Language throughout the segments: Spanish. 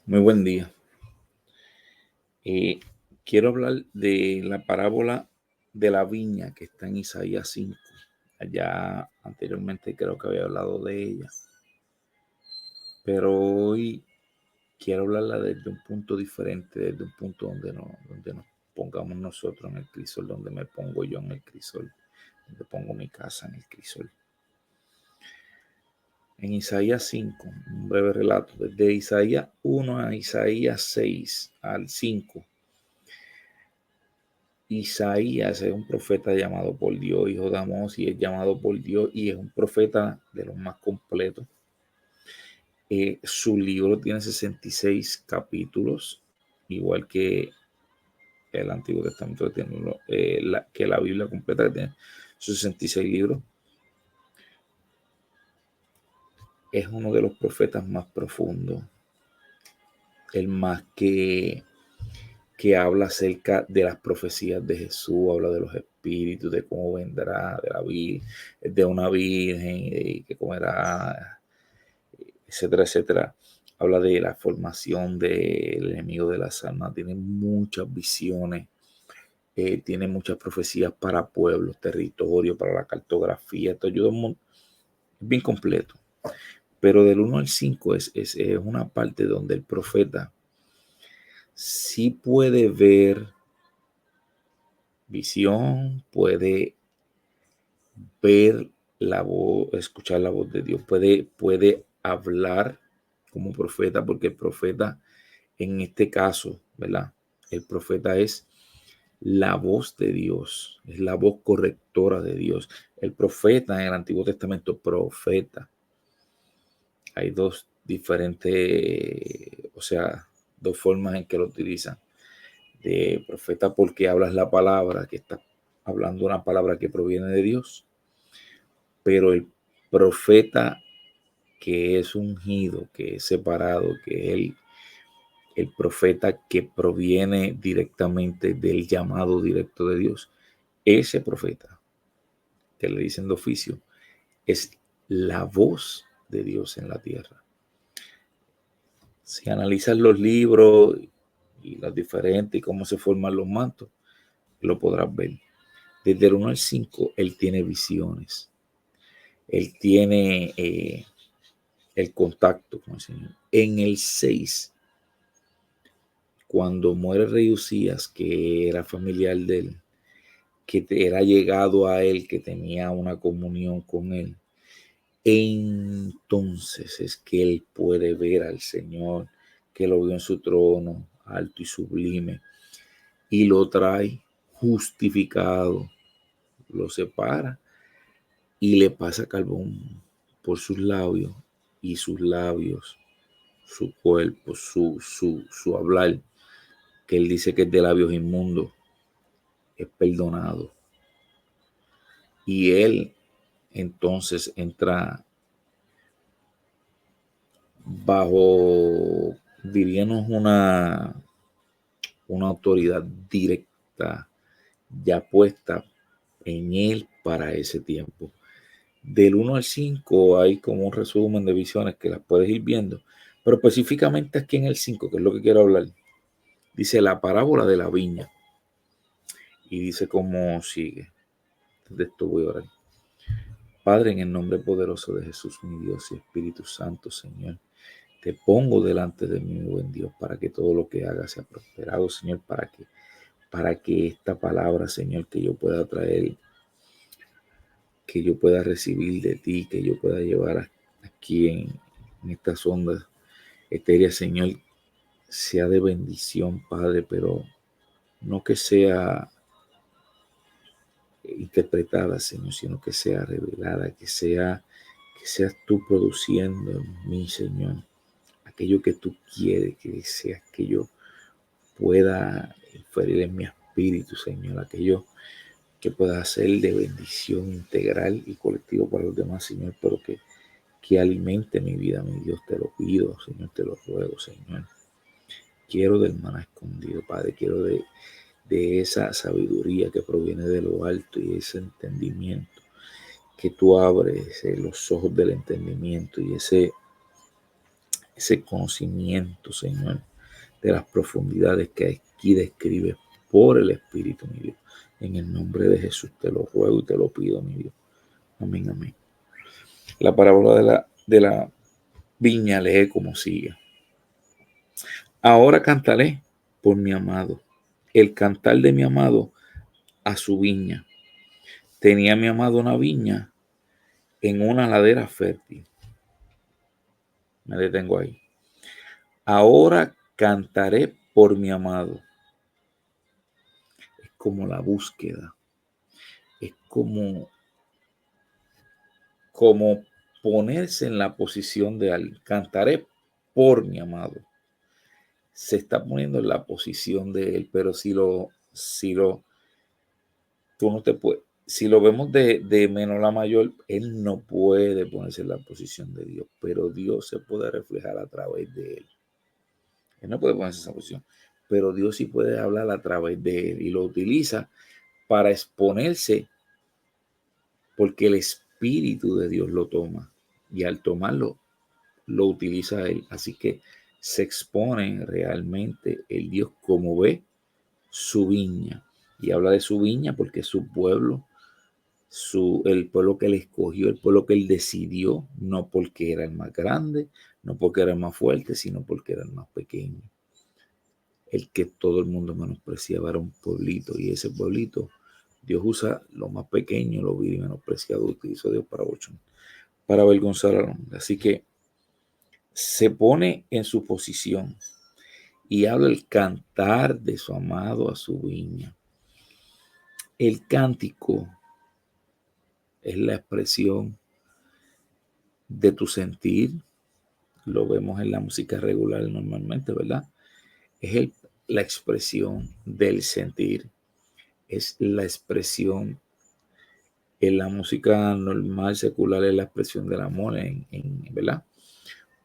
Muy buen día. Eh, Quiero hablar de la parábola de la viña que está en Isaías 5. Allá anteriormente creo que había hablado de ella, pero hoy quiero hablarla desde un punto diferente, desde un punto donde nos pongamos nosotros en el crisol, donde me pongo yo en el crisol, donde pongo mi casa en el crisol. En Isaías 5, un breve relato, desde Isaías 1 a Isaías 6 al 5. Isaías es un profeta llamado por Dios, hijo de Amós, y es llamado por Dios y es un profeta de los más completos. Su libro tiene 66 capítulos, igual que el Antiguo Testamento, que la Biblia completa, que tiene 66 libros. Es uno de los profetas más profundos, el más que habla acerca de las profecías de Jesús, habla de los espíritus, de cómo vendrá, de una virgen, que comerá, etcétera, etcétera. Habla de la formación del enemigo de las almas, tiene muchas visiones, tiene muchas profecías para pueblos, territorios, para la cartografía, esto ayuda es bien completo. Pero del 1 al 5 es una parte donde el profeta sí puede ver visión, puede ver la voz, escuchar la voz de Dios, puede hablar como profeta, porque el profeta en este caso, ¿verdad? El profeta es la voz de Dios, es la voz correctora de Dios. El profeta en el Antiguo Testamento, profeta. Hay dos diferentes, o sea, dos formas en que lo utilizan. De profeta porque hablas la palabra, que está hablando una palabra que proviene de Dios, pero el profeta que es ungido, que es separado, que es el profeta que proviene directamente del llamado directo de Dios, ese profeta, que le dicen de oficio, es la voz de Dios en la tierra. Si analizas los libros y las diferentes y cómo se forman los mantos, lo podrás ver. Desde el 1 al 5, él tiene visiones. Él tiene el contacto con el Señor. En el 6, cuando muere el rey Usías, que era familiar de él, que era llegado a él, que tenía una comunión con él, entonces es que él puede ver al Señor, que lo vio en su trono, alto y sublime, y lo trae justificado, lo separa y le pasa carbón por sus labios, y sus labios, su cuerpo, su hablar, que él dice que es de labios inmundos, es perdonado. Y él entonces entra bajo, diríamos, una autoridad directa ya puesta en él para ese tiempo. Del 1 al 5 hay como un resumen de visiones que las puedes ir viendo, pero específicamente aquí en el 5, que es lo que quiero hablar, dice la parábola de la viña, y dice cómo sigue. De esto voy a orar. Padre, en el nombre poderoso de Jesús, mi Dios y Espíritu Santo, Señor, te pongo delante de mí, mi buen Dios, para que todo lo que haga sea prosperado, Señor, para que esta palabra, Señor, que yo pueda traer, que yo pueda recibir de ti, que yo pueda llevar aquí en estas ondas etéreas, Señor, sea de bendición, Padre, pero no que sea interpretada, Señor, sino que sea revelada, que seas tú produciendo en mí, Señor, aquello que tú quieres, que seas que yo pueda inferir en mi espíritu, Señor, aquello que pueda ser de bendición integral y colectiva para los demás, Señor, pero que alimente mi vida, mi Dios, te lo pido, Señor, te lo ruego, Señor. Quiero del maná escondido, Padre, quiero de esa sabiduría que proviene de lo alto y ese entendimiento que tú abres los ojos del entendimiento y ese conocimiento, Señor, de las profundidades que aquí describes por el Espíritu, mi Dios. En el nombre de Jesús te lo ruego y te lo pido, mi Dios. Amén, amén. La parábola de la viña lee como sigue. Ahora cantaré por mi amado, el cantar de mi amado a su viña. Tenía mi amado una viña en una ladera fértil. Me detengo ahí. Ahora cantaré por mi amado. Es como la búsqueda. Es como ponerse en la posición de alguien. Cantaré por mi amado. Se está poniendo en la posición de él, pero tú no te puedes, si lo vemos de menor a mayor, él no puede ponerse en la posición de Dios, pero Dios se puede reflejar a través de él. Él no puede ponerse en esa posición, pero Dios sí puede hablar a través de él y lo utiliza para exponerse porque el Espíritu de Dios lo toma y al tomarlo lo utiliza él. Así que se expone realmente el Dios como ve su viña y habla de su viña porque es su pueblo, el pueblo que él escogió, el pueblo que él decidió, no porque era el más grande, no porque era el más fuerte, sino porque era el más pequeño. El que todo el mundo menospreciaba era un pueblito, y ese pueblito, Dios usa lo más pequeño, lo vil y menospreciado, utilizó Dios para avergonzar al hombre. Así que se pone en su posición y habla el cantar de su amado a su viña. El cántico es la expresión de tu sentir, lo vemos en la música regular normalmente, ¿verdad? Es la expresión del sentir, es la expresión en la música normal, secular, es la expresión del amor, ¿verdad?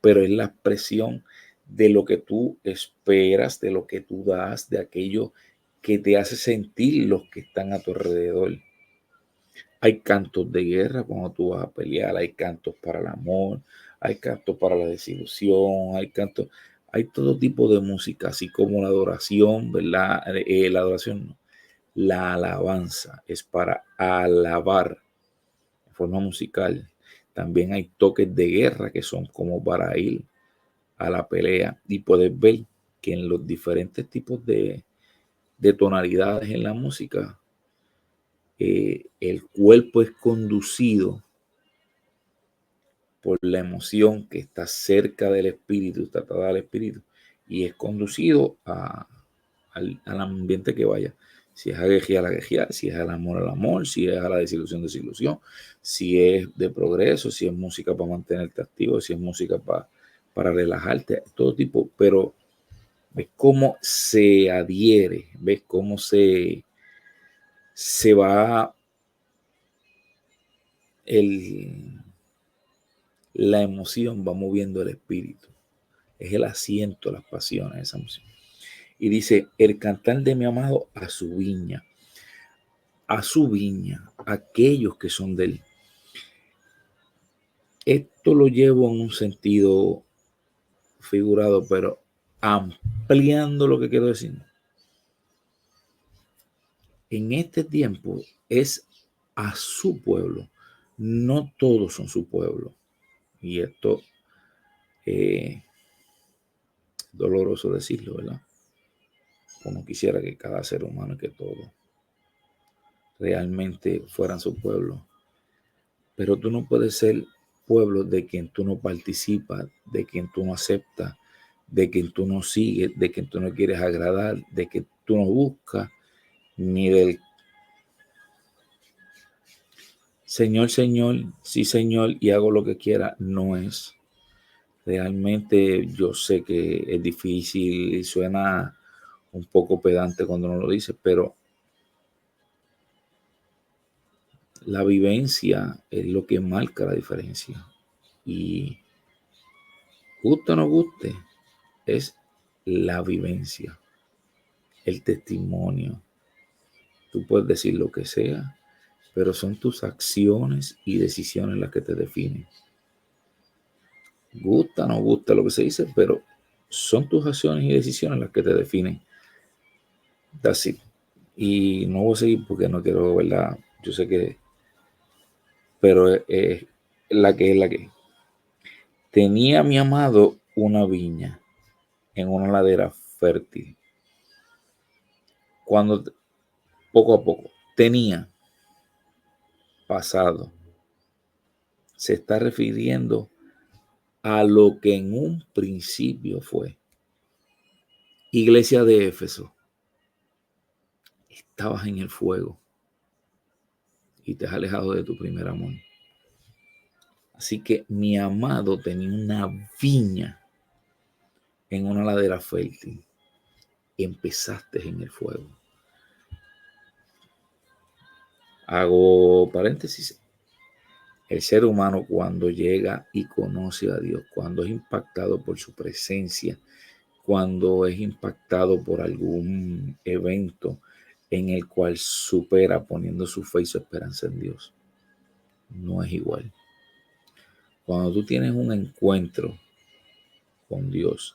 Pero es la expresión de lo que tú esperas, de lo que tú das, de aquello que te hace sentir los que están a tu alrededor. Hay cantos de guerra cuando tú vas a pelear, hay cantos para el amor, hay cantos para la desilusión, hay todo tipo de música, así como la adoración, ¿verdad? La adoración no, la alabanza es para alabar de forma musical. También hay toques de guerra que son como para ir a la pelea y puedes ver que en los diferentes tipos de tonalidades en la música, el cuerpo es conducido por la emoción que está cerca del espíritu, tratada al espíritu, y es conducido al ambiente que vaya. Si es a guerrear, si es al amor, si es a la desilusión, si es de progreso, si es música para mantenerte activo, si es música para relajarte, todo tipo, pero ves cómo se adhiere, ves cómo se va la emoción, va moviendo el espíritu. Es el asiento, las pasiones, esa emoción. Y dice, el cantar de mi amado a su viña, aquellos que son de él. Esto lo llevo en un sentido figurado, pero ampliando lo que quiero decir. En este tiempo es a su pueblo. No todos son su pueblo. Y esto es doloroso decirlo, ¿verdad? Como quisiera que cada ser humano y que todos realmente fueran su pueblo. Pero tú no puedes ser pueblo de quien tú no participas, de quien tú no aceptas, de quien tú no sigues, de quien tú no quieres agradar, de que tú no buscas, ni del Señor, Señor, sí, Señor, y hago lo que quiera. No es. Realmente yo sé que es difícil y suena un poco pedante cuando uno lo dice, pero la vivencia es lo que marca la diferencia. Y guste o no guste, es la vivencia, el testimonio. Tú puedes decir lo que sea, pero son tus acciones y decisiones las que te definen. Gusta, no gusta lo que se dice, pero son tus acciones y decisiones las que te definen. That's it. Y no voy a seguir porque no quiero, ¿verdad? Yo sé que, pero es la que es la que es. Tenía mi amado una viña en una ladera fértil. Cuando poco a poco tenía pasado, se está refiriendo a lo que en un principio fue. Iglesia de Éfeso, estabas en el fuego y te has alejado de tu primer amor. Así que mi amado tenía una viña en una ladera fértil. Empezaste en el fuego. Hago paréntesis. El ser humano cuando llega y conoce a Dios, cuando es impactado por su presencia, cuando es impactado por algún evento en el cual supera poniendo su fe y su esperanza en Dios, no es igual. Cuando tú tienes un encuentro con Dios,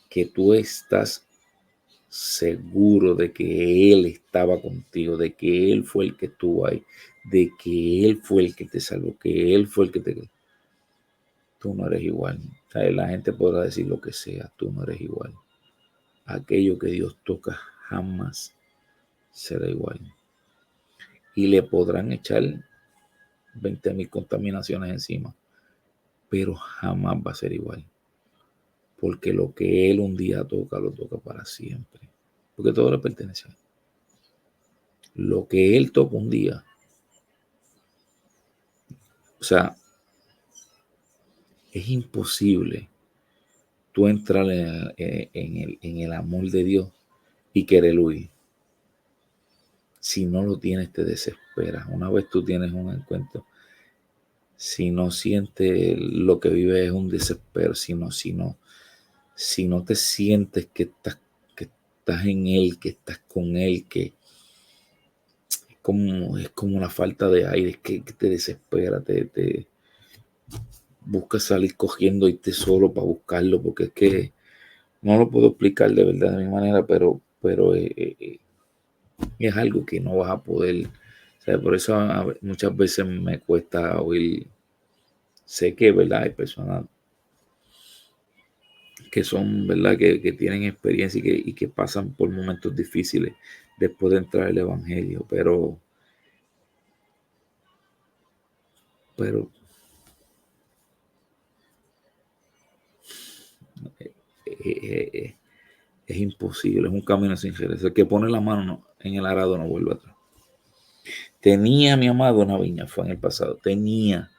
que tú estás seguro de que Él estaba contigo, de que Él fue el que estuvo ahí, de que Él fue el que te salvó, que Él fue el que te... Tú no eres igual. O sea, la gente podrá decir lo que sea, tú no eres igual. Aquello que Dios toca jamás será igual. Y le podrán echar 20,000 contaminaciones encima, pero jamás va a ser igual. Porque lo que Él un día toca, lo toca para siempre. Porque todo le pertenece a Él. Lo que Él toca un día, o sea, es imposible tú entrar en el amor de Dios y querer huir. Si no lo tienes, te desesperas. Una vez tú tienes un encuentro, si no sientes lo que vives es un desespero, si no te sientes que estás en Él, que estás con Él, que es como una falta de aire, que te desespera, te buscas salir cogiendo, irte solo para buscarlo, porque es que no lo puedo explicar de verdad de mi manera, pero es algo que no vas a poder. O sea, por eso muchas veces me cuesta oír. Sé que, ¿verdad? Hay personas que son, ¿verdad? Que tienen experiencia y que pasan por momentos difíciles después de entrar al Evangelio, pero eh, eh, es imposible, es un camino sin regreso. El que pone la mano en el arado no vuelve atrás. Tenía mi amado una viña, fue en el pasado, tenía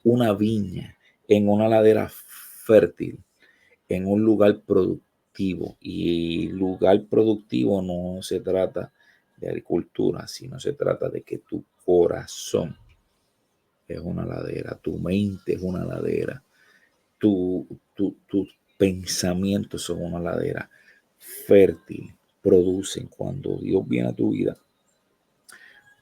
una viña en una ladera fértil, en un lugar productivo. Y lugar productivo no se trata de agricultura, sino se trata de que tu corazón es una ladera, tu mente es una ladera, tus pensamientos son una ladera fértil, producen. Cuando Dios viene a tu vida,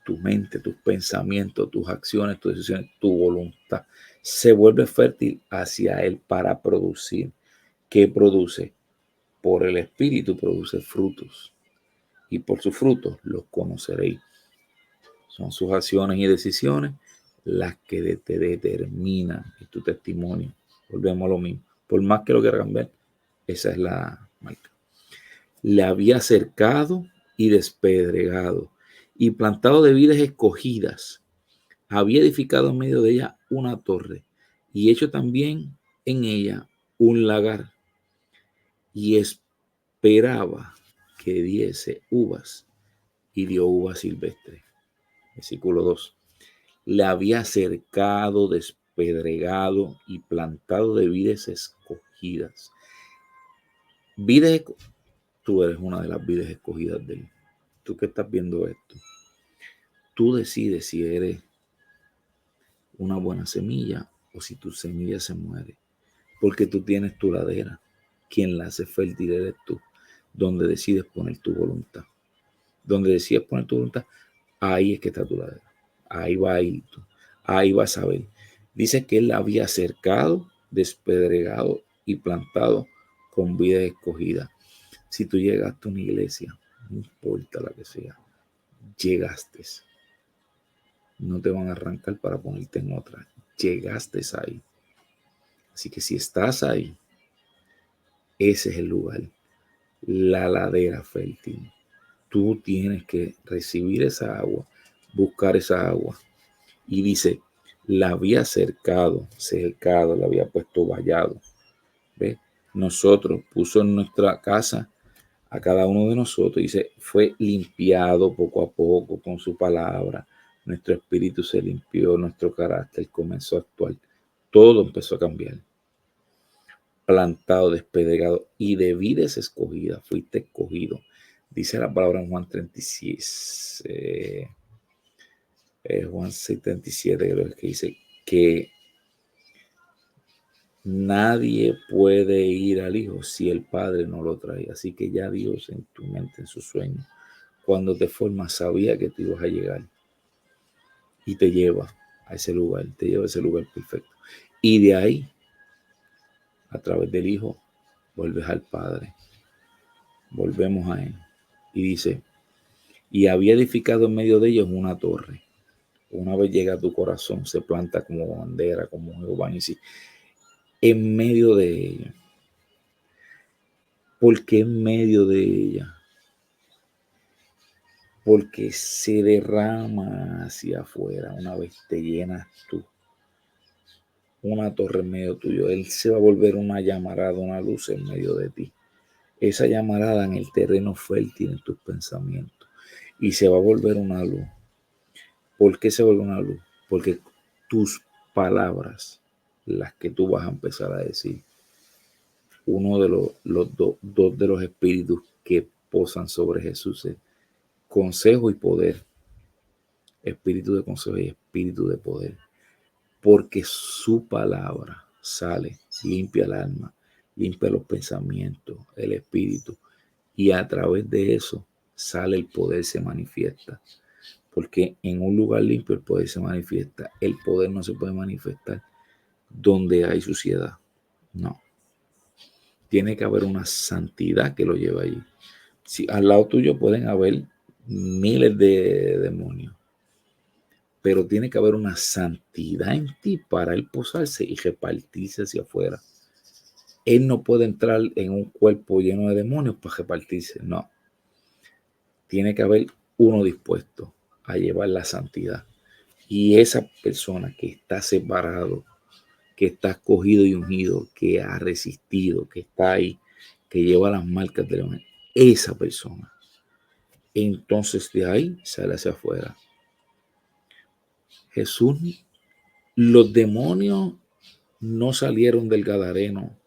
tu mente, tus pensamientos, tus acciones, tus decisiones, tu voluntad se vuelve fértil hacia Él para producir. ¿Qué produce? Por el Espíritu produce frutos, y por sus frutos los conoceréis. Son sus acciones y decisiones las que te determinan en tu testimonio. Volvemos a lo mismo. Por más que lo quieran ver, esa es la marca. Le había cercado y despedregado y plantado de vides escogidas. Había edificado en medio de ella una torre y hecho también en ella un lagar, y esperaba que diese uvas, y dio uvas silvestres. Versículo 2. Le había cercado, despedregado y plantado de vides escogidas. Vides, tú eres una de las vides escogidas de Él. Tú que estás viendo esto, tú decides si eres una buena semilla o si tu semilla se muere, porque tú tienes tu ladera. Quien la hace fértil eres tú, donde decides poner tu voluntad. Donde decides poner tu voluntad, ahí es que está tu ladera. Ahí va a ir tú. Ahí vas a ver. Dice que Él la había cercado despedregado y plantado con vida escogida. Si tú llegaste a una iglesia, no importa la que sea, llegaste. No te van a arrancar para ponerte en otra. Llegaste ahí. Así que si estás ahí, ese es el lugar, la ladera fértil. Tú tienes que recibir esa agua, buscar esa agua. Y dice, la había cercado, la había puesto vallado. ¿Ve? Nosotros puso en nuestra casa a cada uno de nosotros. Dice, fue limpiado poco a poco con su palabra. Nuestro espíritu se limpió, nuestro carácter comenzó a actuar. Todo empezó a cambiar. Plantado, despedregado y de vides escogida, fuiste escogido. Dice la palabra en Juan 36, Juan 6:37, creo que dice que nadie puede ir al Hijo si el Padre no lo trae. Así que ya Dios en tu mente, en su sueño, cuando te formas, sabía que tú ibas a llegar y te lleva a ese lugar, te lleva a ese lugar perfecto. Y de ahí, a través del Hijo, vuelves al Padre. Volvemos a Él. Y dice, y había edificado en medio de ellos una torre. Una vez llega a tu corazón, se planta como bandera, como Jehová en sí, en medio de ella. ¿Por qué en medio de ella? Porque se derrama hacia afuera una vez te llenas tú. Una torre en medio tuyo. Él se va a volver una llamarada, una luz en medio de ti. Esa llamarada en el terreno fértil en tus pensamientos. Y se va a volver una luz. ¿Por qué se vuelve una luz? Porque tus palabras, las que tú vas a empezar a decir, uno de dos de los espíritus que posan sobre Jesús es consejo y poder. Espíritu de consejo y espíritu de poder. Porque su palabra sale, limpia el alma, limpia los pensamientos, el espíritu. Y a través de eso sale el poder, se manifiesta. Porque en un lugar limpio el poder se manifiesta. El poder no se puede manifestar donde hay suciedad. No. Tiene que haber una santidad que lo lleve allí. Si al lado tuyo pueden haber miles de demonios, pero tiene que haber una santidad en ti para él posarse y repartirse hacia afuera. Él no puede entrar en un cuerpo lleno de demonios para repartirse. No. Tiene que haber uno dispuesto a llevar la santidad. Y esa persona que está separado, que está escogido y ungido, que ha resistido, que está ahí, que lleva las marcas del Evangelio, esa persona, entonces de ahí sale hacia afuera. Jesús, los demonios no salieron del Gadareno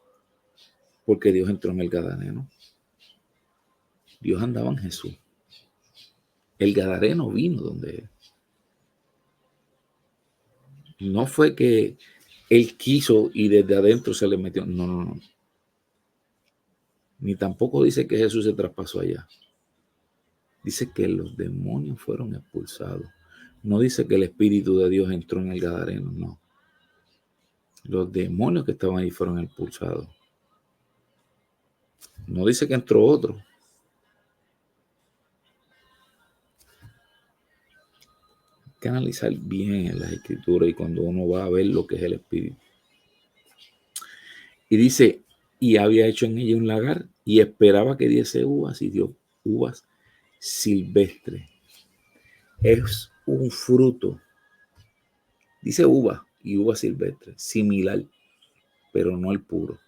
porque Dios entró en el Gadareno. Dios andaba en Jesús. El Gadareno vino donde él. No fue que él quiso y desde adentro se le metió. No, no, no. Ni tampoco dice que Jesús se traspasó allá. Dice que los demonios fueron expulsados. No dice que el Espíritu de Dios entró en el Gadareno, no. Los demonios que estaban ahí fueron expulsados. No dice que entró otro. Hay que analizar bien en las escrituras y cuando uno va a ver lo que es el Espíritu. Y dice, y había hecho en ella un lagar y esperaba que diese uvas y dio uvas silvestres. Es un fruto. Dice uva y uva silvestre, similar, pero no el puro.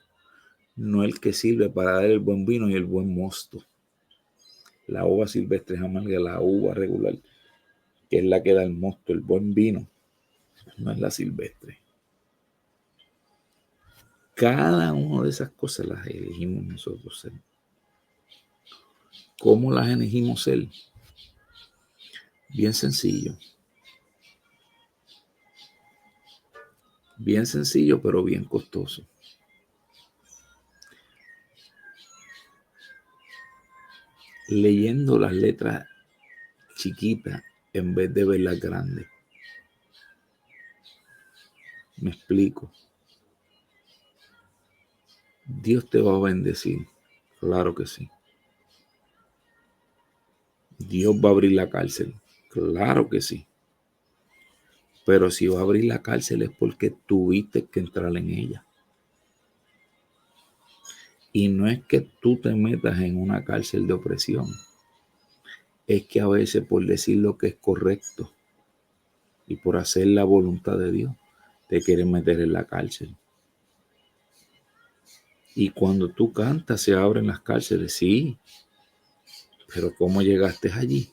No el que sirve para dar el buen vino y el buen mosto. La uva silvestre es amarga, la uva regular, que es la que da el mosto, el buen vino, no es la silvestre. Cada una de esas cosas las elegimos nosotros ser. ¿Cómo las elegimos ser? Bien sencillo. Bien sencillo, pero bien costoso. Leyendo las letras chiquitas en vez de verlas grandes. Me explico. Dios te va a bendecir. Claro que sí. Dios va a abrir la cárcel. Claro que sí. Pero si va a abrir la cárcel es porque tuviste que entrar en ella. Y no es que tú te metas en una cárcel de opresión. Es que a veces por decir lo que es correcto y por hacer la voluntad de Dios, te quieren meter en la cárcel. Y cuando tú cantas se abren las cárceles, sí. Pero ¿cómo llegaste allí?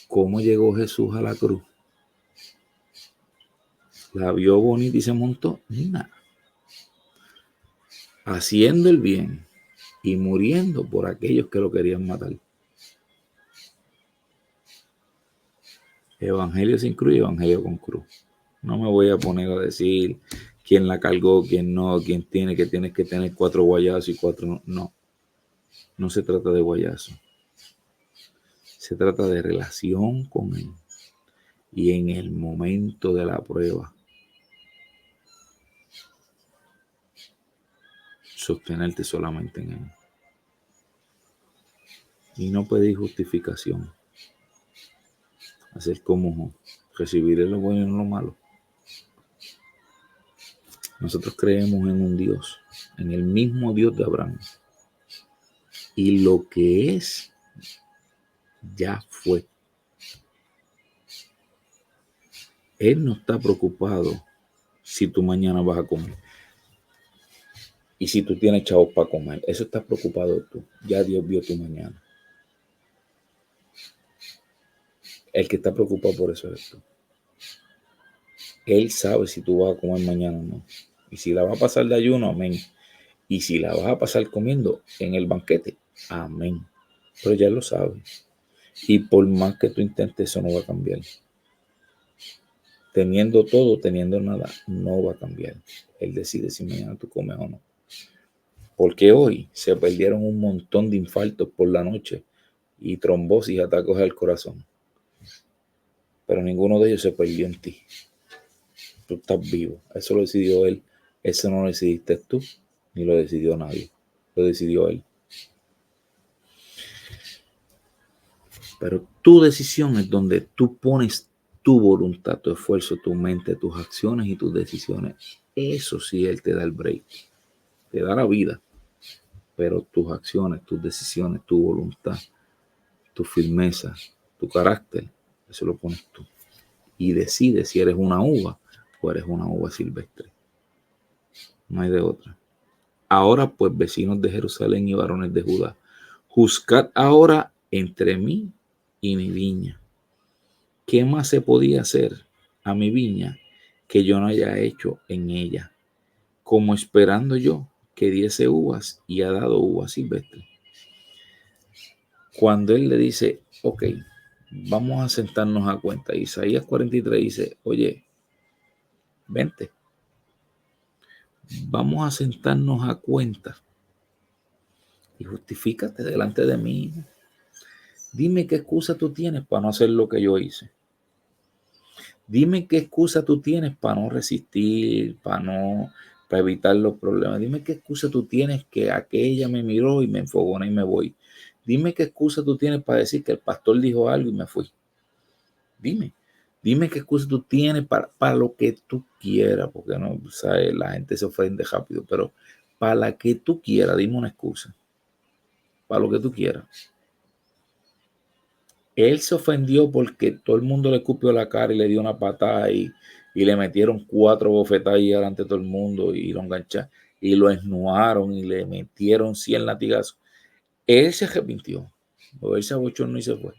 ¿Cómo llegó Jesús a la cruz? ¿La vio bonita y se montó? Nada. Haciendo el bien y muriendo por aquellos que lo querían matar. Evangelio sin cruz y evangelio con cruz. No me voy a poner a decir quién la cargó, quién no, quién tiene que tienes que tener 4 guayazos y 4 no. No, no se trata de guayazo. Se trata de relación con Él. Y en el momento de la prueba, sostenerte solamente en Él. Y no pedir justificación. Hacer como recibiré lo bueno y lo malo. Nosotros creemos en un Dios, en el mismo Dios de Abraham. Y lo que es, ya fue. Él no está preocupado si tú mañana vas a comer. Y si tú tienes chavos para comer, eso está preocupado tú. Ya Dios vio tu mañana. El que está preocupado por eso es tú. Él sabe si tú vas a comer mañana o no. Y si la vas a pasar de ayuno, amén. Y si la vas a pasar comiendo en el banquete, amén. Pero ya lo sabe. Y por más que tú intentes, eso no va a cambiar. Teniendo todo, teniendo nada, no va a cambiar. Él decide si mañana tú comes o no. Porque hoy se perdieron un montón de infartos por la noche y trombosis y ataques al corazón. Pero ninguno de ellos se perdió en ti. Tú estás vivo. Eso lo decidió Él. Eso no lo decidiste tú, ni lo decidió nadie. Lo decidió Él. Pero tu decisión es donde tú pones tu voluntad, tu esfuerzo, tu mente, tus acciones y tus decisiones. Eso sí, Él te da el break. Te da la vida. Pero tus acciones, tus decisiones, tu voluntad, tu firmeza, tu carácter, eso lo pones tú. Y decides si eres una uva o eres una uva silvestre. No hay de otra. Ahora pues, vecinos de Jerusalén y varones de Judá, juzgad ahora entre mí y mi viña. ¿Qué más se podía hacer a mi viña que yo no haya hecho en ella? Como esperando yo que diese uvas y ha dado uvas silvestres. Cuando él le dice, ok, vamos a sentarnos a cuenta. Isaías 43 dice, oye, vente, vamos a sentarnos a cuenta y justifícate delante de mí. Dime qué excusa tú tienes para no hacer lo que yo hice. Dime qué excusa tú tienes para no resistir, para evitar los problemas. Dime qué excusa tú tienes que aquella me miró y me enfogona y me voy. Dime qué excusa tú tienes para decir que el pastor dijo algo y me fui. Dime qué excusa tú tienes para lo que tú quieras, porque no, ¿sabes? La gente se ofende rápido, pero para la que tú quieras, dime una excusa. Para lo que tú quieras. Él se ofendió porque todo el mundo le escupió la cara y le dio una patada y le metieron 4 bofetadas ahí delante de todo el mundo y lo engancharon y lo esnuaron y le metieron 100 latigazos. Él se arrepintió. O él se abochornó y se fue.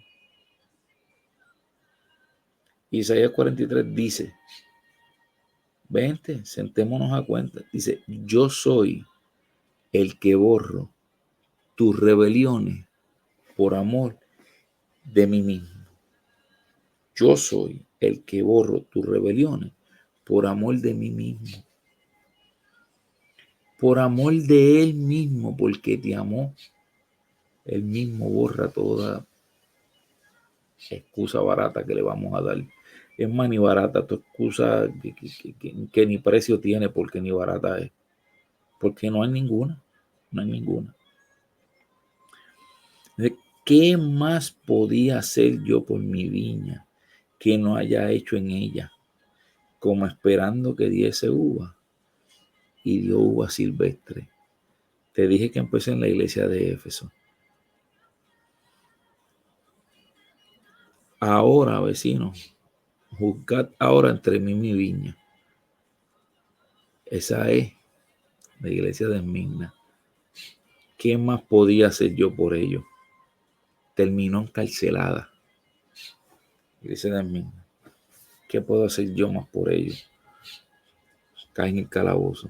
Isaías 43 dice, vente, sentémonos a cuenta. Dice, yo soy el que borro tus rebeliones por amor de mí mismo. Yo soy el que borro tus rebeliones por amor de mí mismo. Por amor de Él mismo, porque te amó. Él mismo borra toda excusa barata que le vamos a dar. Es más, ni barata tu excusa que ni precio tiene porque ni barata es. Porque no hay ninguna. No hay ninguna. ¿Qué más podía hacer yo por mi viña que no haya hecho en ella? Como esperando que diese uva, y dio uva silvestre. Te dije que empecé en la iglesia de Éfeso. Ahora, vecinos, juzgad ahora entre mí y mi viña. Esa es la iglesia de Esmirna. ¿Qué más podía hacer yo por ellos? Terminó encarcelada. Iglesia de Esmirna. ¿Qué puedo hacer yo más por ellos? Caen en el calabozo.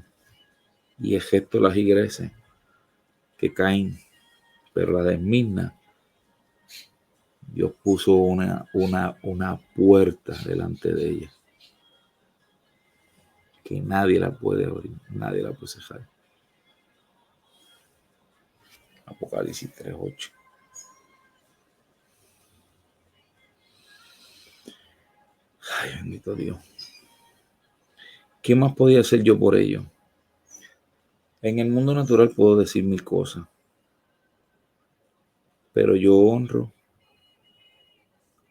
Y excepto las iglesias que caen, pero la de Esmirna, Dios puso una puerta delante de ella que nadie la puede abrir, nadie la puede cerrar. Apocalipsis 3:8. Ay, bendito Dios. ¿Qué más podía hacer yo por ellos? En el mundo natural puedo decir mil cosas, pero yo honro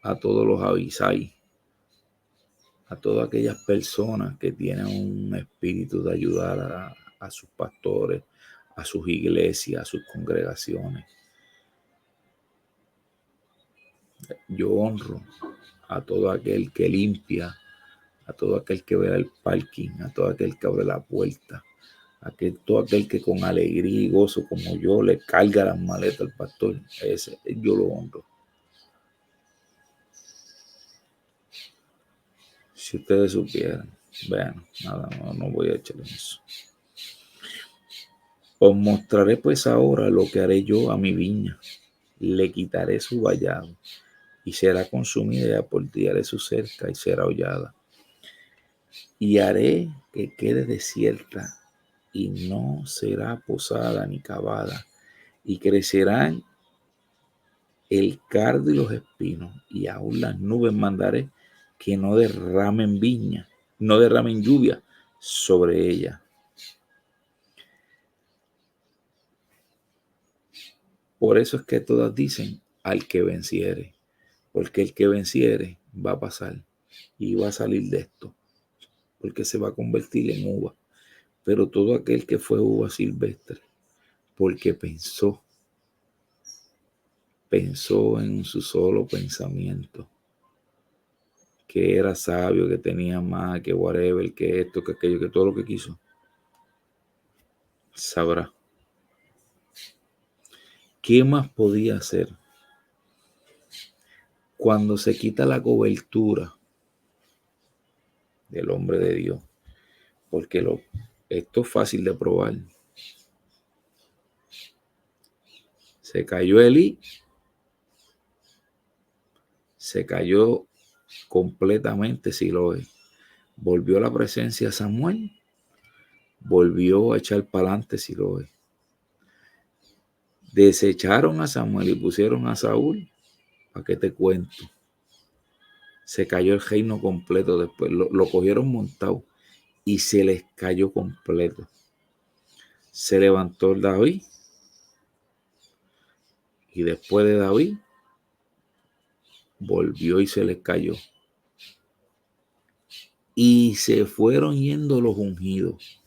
a todos los Abisai, a todas aquellas personas que tienen un espíritu de ayudar a sus pastores, a sus iglesias, a sus congregaciones. Yo honro a todo aquel que limpia, a todo aquel que vea el parking, a todo aquel que abre la puerta, a todo aquel que con alegría y gozo como yo le carga las maletas al pastor. Ese yo lo honro. Si ustedes supieran, vean, nada, no voy a echarle eso. Os mostraré pues ahora lo que haré yo a mi viña. Le quitaré su vallado y será consumida, y aportillaré su cerca y será hollada. Y haré que quede desierta y no será posada ni cavada, y crecerán el cardo y los espinos, y aún las nubes mandaré que no derramen viña, no derramen lluvia sobre ella. Por eso es que todas dicen al que venciere, porque el que venciere va a pasar y va a salir de esto, porque se va a convertir en uva. Pero todo aquel que fue uva silvestre, porque pensó en su solo pensamiento, que era sabio, que tenía más, que whatever, que esto, que aquello, que todo lo que quiso, sabrá. ¿Qué más podía hacer? Cuando se quita la cobertura del hombre de Dios, porque esto es fácil de probar. Se cayó Elí, se cayó completamente Siloé. Volvió a la presencia de Samuel, volvió a echar para adelante Siloé. Desecharon a Samuel y pusieron a Saúl. ¿Para qué te cuento? Se cayó el reino completo después. Lo cogieron montado y se les cayó completo. Se levantó David y después de David volvió y se les cayó. Y se fueron yendo los ungidos.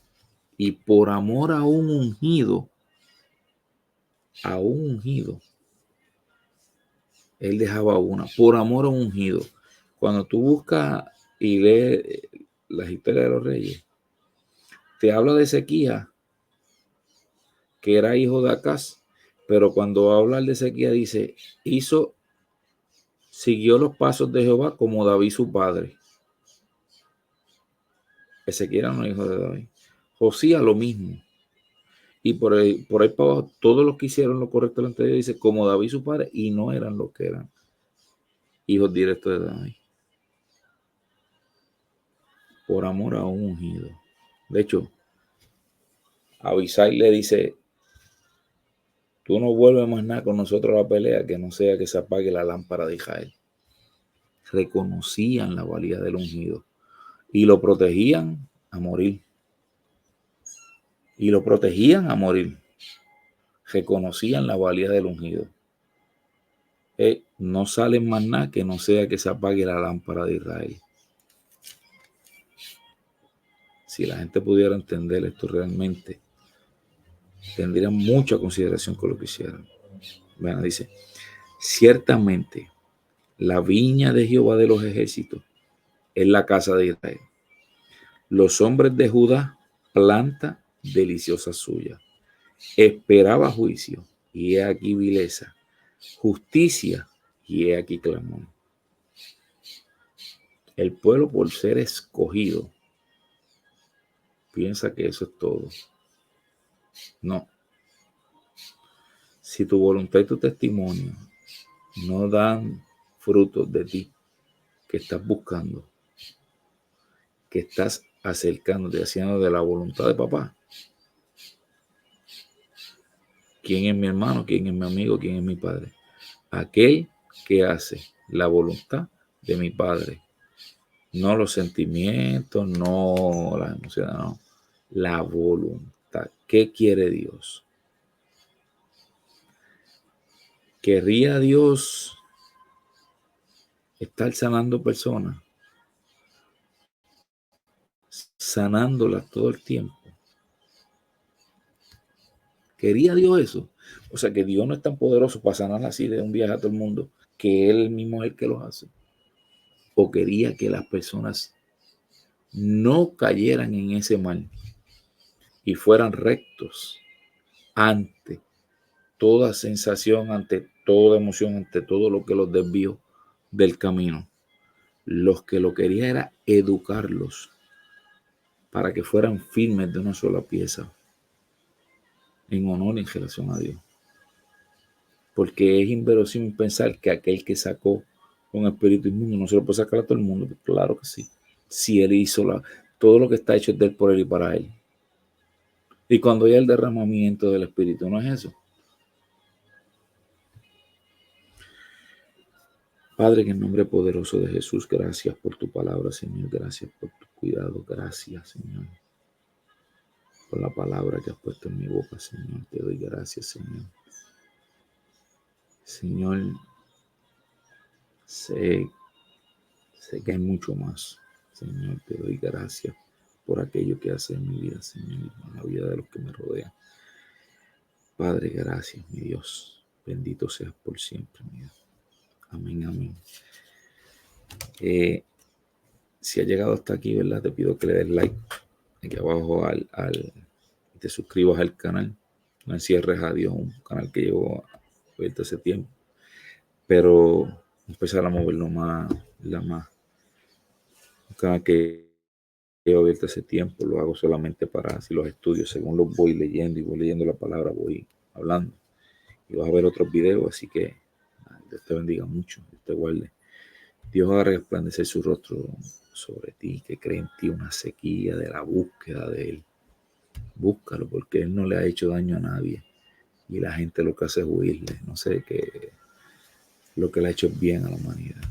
Y por amor a un ungido, él dejaba una. Por amor a un ungido. Cuando tú buscas y lees las historias de los reyes, te habla de Ezequías, que era hijo de Acaz, pero cuando habla de Ezequías dice, siguió los pasos de Jehová como David su padre. Ezequiel no era hijo de David. Josías lo mismo. Y por ahí para abajo, todos los que hicieron lo correcto delante de Dios, dice, como David su padre, y no eran los que eran hijos directos de David. Por amor a un ungido. De hecho, Abisai le dice, tú no vuelves más nada con nosotros a la pelea, que no sea que se apague la lámpara de Israel. reconocían la valía del ungido y lo protegían a morir. Y lo protegían a morir. Reconocían la valía del ungido. No sale más nada que no sea que se apague la lámpara de Israel. Si la gente pudiera entender esto realmente, tendrían mucha consideración con lo que hicieron. Bueno, dice, ciertamente la viña de Jehová de los ejércitos es la casa de Israel. Los hombres de Judá, planta deliciosa suya. Esperaba juicio, y he aquí vileza. Justicia, y he aquí clamor. El pueblo, por ser escogido, piensa que eso es todo. No. Si tu voluntad y tu testimonio no dan frutos de ti que estás buscando, que estás acercándote, haciendo de la voluntad de papá, ¿quién es mi hermano? ¿Quién es mi amigo? ¿Quién es mi padre? Aquel que hace la voluntad de mi padre. No los sentimientos, no las emociones, no. La voluntad. ¿Qué quiere Dios? ¿Querría Dios estar sanando personas? Sanándolas todo el tiempo. ¿Quería Dios eso? O sea, que Dios no es tan poderoso para sanar así de un viaje a todo el mundo, que Él mismo es el que los hace. O quería que las personas no cayeran en ese mal y fueran rectos ante toda sensación, ante toda emoción, ante todo lo que los desvió del camino. Los que lo quería era educarlos para que fueran firmes de una sola pieza, en honor y en relación a Dios. Porque es inverosímil pensar que aquel que sacó un espíritu inmundo no se lo puede sacar a todo el mundo. Claro que sí. Si Él hizo todo lo que está hecho es de Él, por Él y para Él. Y cuando hay el derramamiento del espíritu, ¿no es eso? Padre, en el nombre poderoso de Jesús, gracias por tu palabra, Señor. Gracias por tu cuidado. Gracias, Señor, por la palabra que has puesto en mi boca, Señor. Te doy gracias, Señor. Señor, sé que hay mucho más. Señor, te doy gracias por aquello que haces en mi vida, Señor, y en la vida de los que me rodean. Padre, gracias, mi Dios. Bendito seas por siempre, mi Dios. Amén, amén. Si has llegado hasta aquí, ¿verdad? Te pido que le des like aquí abajo y te suscribas al canal. No encierres a Dios, un canal que llevo abierto hace tiempo. Pero empezar a moverlo más. Un canal que llevo abierto hace tiempo, lo hago solamente para así los estudios. Según los voy leyendo y voy leyendo la palabra, voy hablando. Y vas a ver otros videos, así que Dios te bendiga mucho, Dios te guarde. Dios haga resplandecer su rostro sobre ti, que cree en ti una sequía de la búsqueda de Él. Búscalo, porque Él no le ha hecho daño a nadie. Y la gente lo que hace es huirle. No sé qué. Lo que le ha hecho bien a la humanidad.